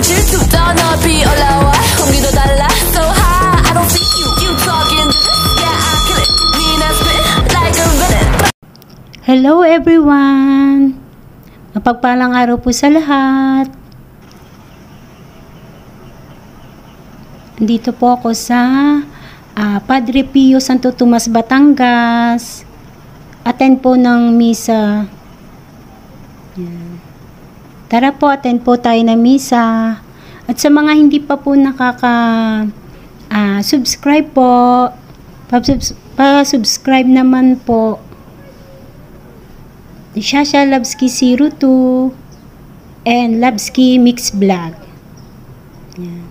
질투 더 높이 올라와 공기도 달라 so high I don't see you talking to this yeah I kill it mean I spit like a villain. Hello everyone! Mapagpalang araw po sa lahat. Dito po ako sa Padre Pio Santo Tomas, Batangas. Attend po ng misa. Yan. Tara po, attend po tayo ng misa. At sa mga hindi pa po subscribe po, pa-subscribe naman po. Shasha Labski 02 and Labski Mix Vlog. Yan.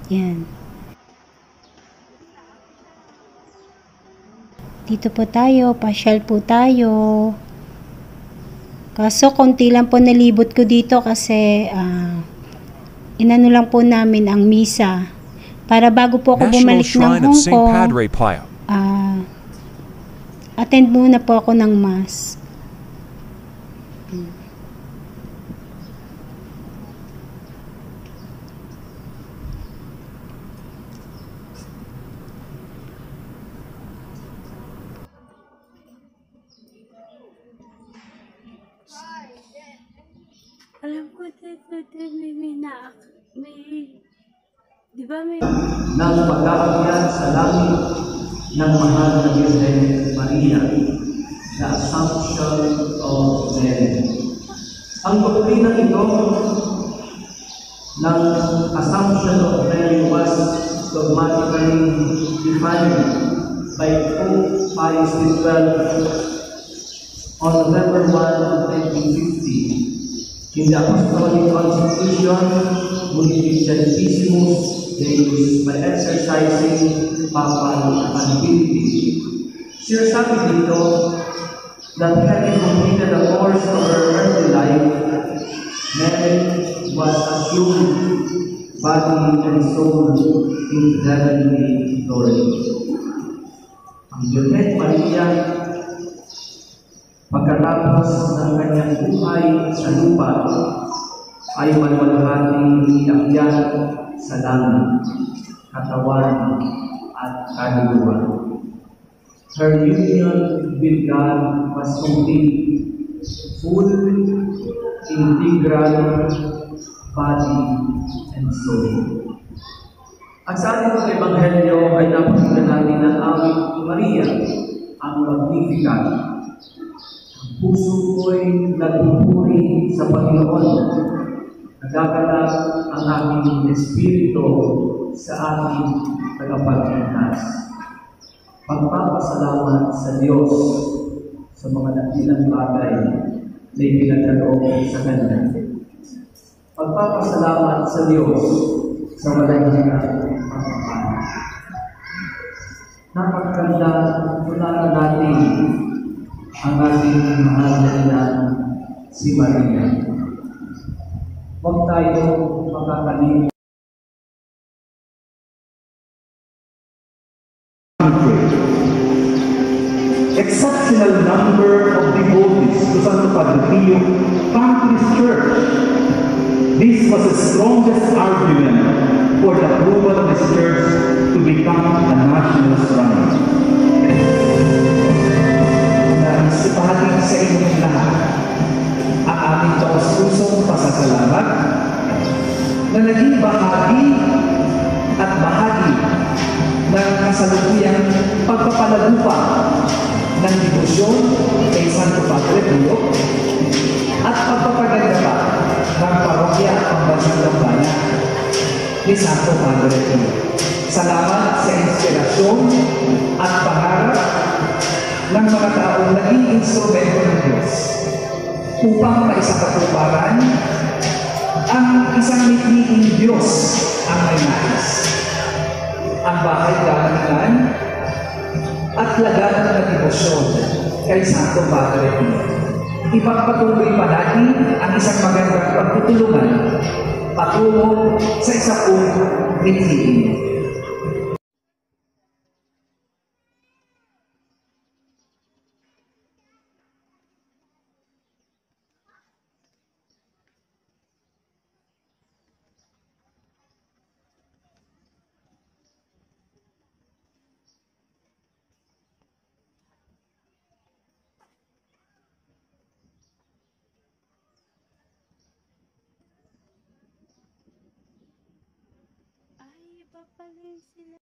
Yan. Dito po tayo, pasyal po tayo. Kaso konti lang po nalibot ko dito kasi inano lang po namin ang misa. Para bago po ako bumalik ng Hong Kong, attend muna po ako ng mass. Alam ko, di ba may nang pagkakagyan sa langit ng mahal na Birhen Maria, the Assumption of Mary. Ang doktrina ito ng Assumption of Mary was dogmatically defined by Pope Pius XII on November 1, 1950 in the Apostolic Constitution Munificentissimus Deus by exercising papal ability. Sinasabi dito that having completed the course of her earthly life, Mary was assumed body and soul in heavenly glory. Ang Birhen Maria, pagkatapos ng kanyang buhay sa lupa, ay malwalhating iakyan sa langit, katawan at kaluluwa. Her union with God was complete, full, integral, body and soul. At sa ating mga ebanghelyo ay napakinggan natin ang awit ni Maria, ang Magnificat. Ang puso ko'y nagpupuri sa Panginoon. Nagagalak ang aking espiritu sa aking tagapagligtas. Pagpapasalamat sa Diyos sa mga dakilang bagay na ipinagkaloob sa Kanya. Pagpapasalamat sa Diyos sa walang pagpapala. Napagkanda, tulungan natin ang ating mahal na ina, si Maria. Huwag tayo makakalimut. Exceptional number of devotees to Santo Padre Pio come to this church. This was the strongest argument for the approval of this church to become a national shrine. Naisipahatin sa inyong lahat ang ating taos-pusong pasasalamat na naging bahagi at bahagi ng kasalukuyang pagpapalagupa ng debosyon kay Santo Padre Pio at pagpapaganda pa ng parokya at pambansang bayan ni Santo Padre Pio. Salamat sa inspirasyon at pangarap ng mga taong naging instrumento ng Diyos upang maisakatuparan ang isang mithiing Diyos ang may nais. Ang bahay galangan at laganap na debosyon kay Santo Padre Pio. Ipagpatuloy pa natin ang isang magandang pagtutulungan patungo sa isa pong mithiing. Papalin sila.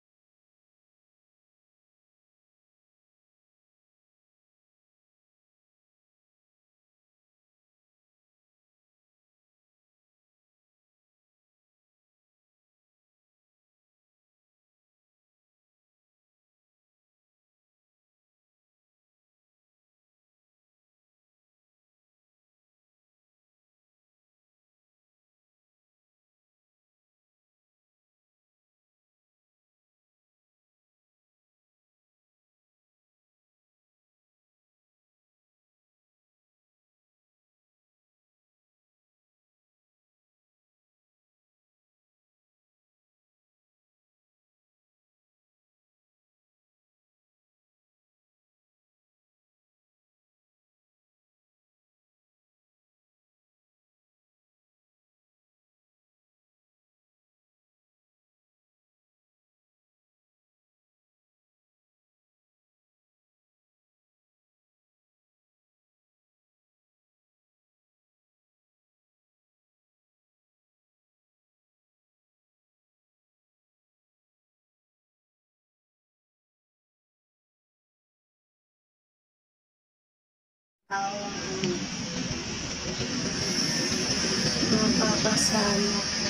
Mapapasama ko.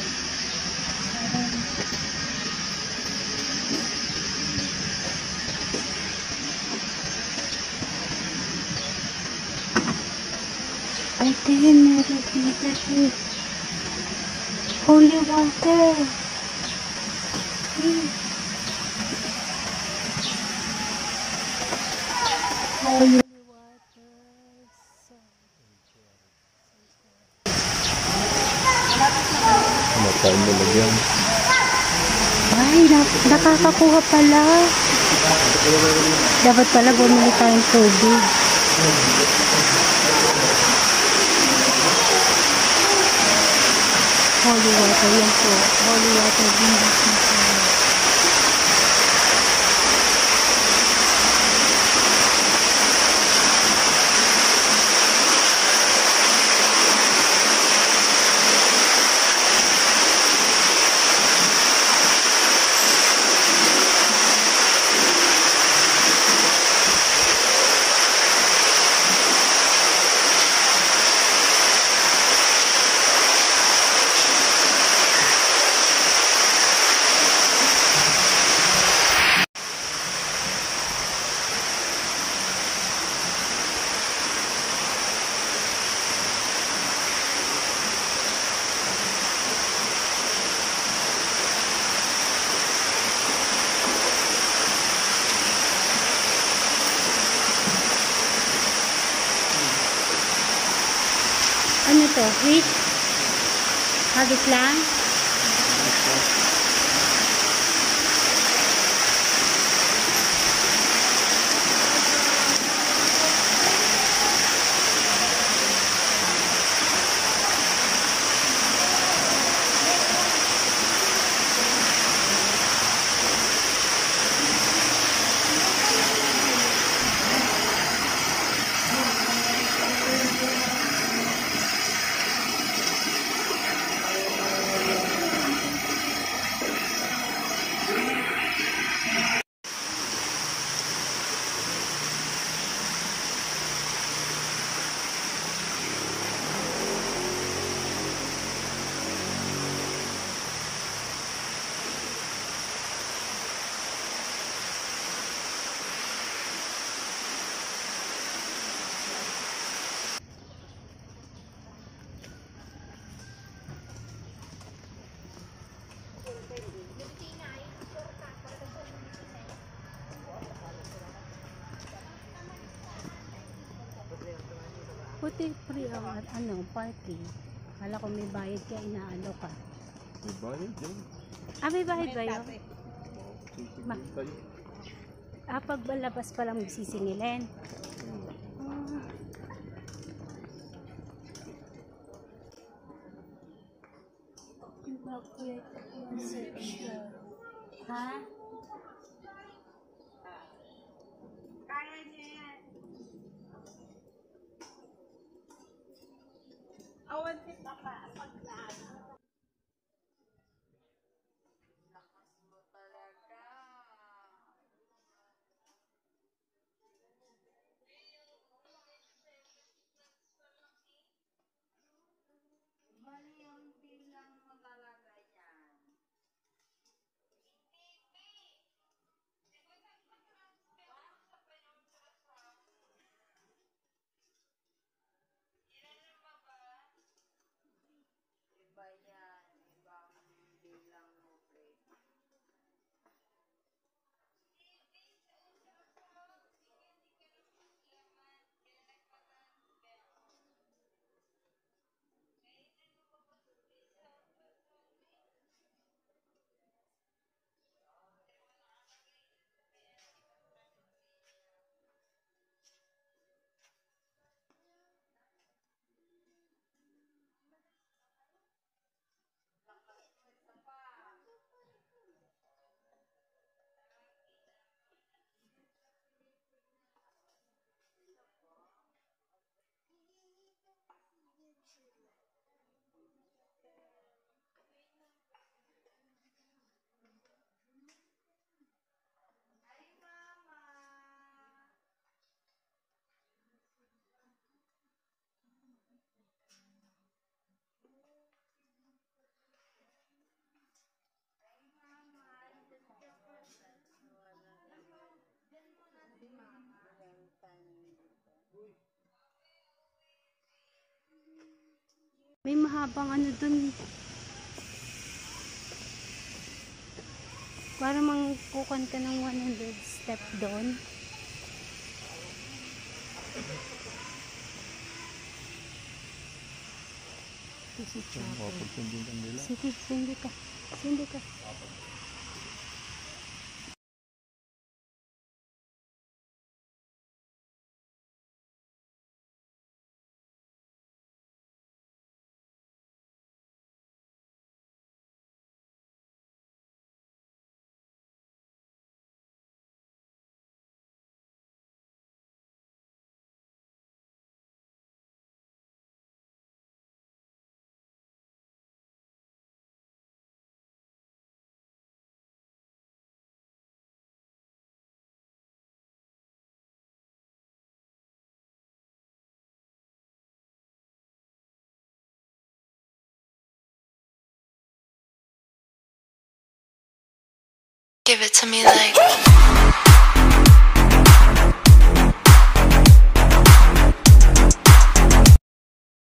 Ay, meron dito siya. Holy water. Holy water. Matayin mo lagyan. Ay, nakakakuha pala. Dapat pala bumili tayong tubig. Holy water, yan po. Holy water, bindas na po. Ano to? Wheat? Hagis lang? Puti free ang parking. Kala ko may bayad kaya inaalo ka. May bayad dyan. May bayad ba yun? Sisigil tayo. Pag labas pa lang magsisingilin. Ha? Kaya niya yan. Awan kita pa. Paglaan. May mahabang ano dun. Para mangkukan ka ng 100 step doon. Ito si Chapo. Mapagpindin ka nila. Sige, sindi ka. Sindi ka. Give it to me like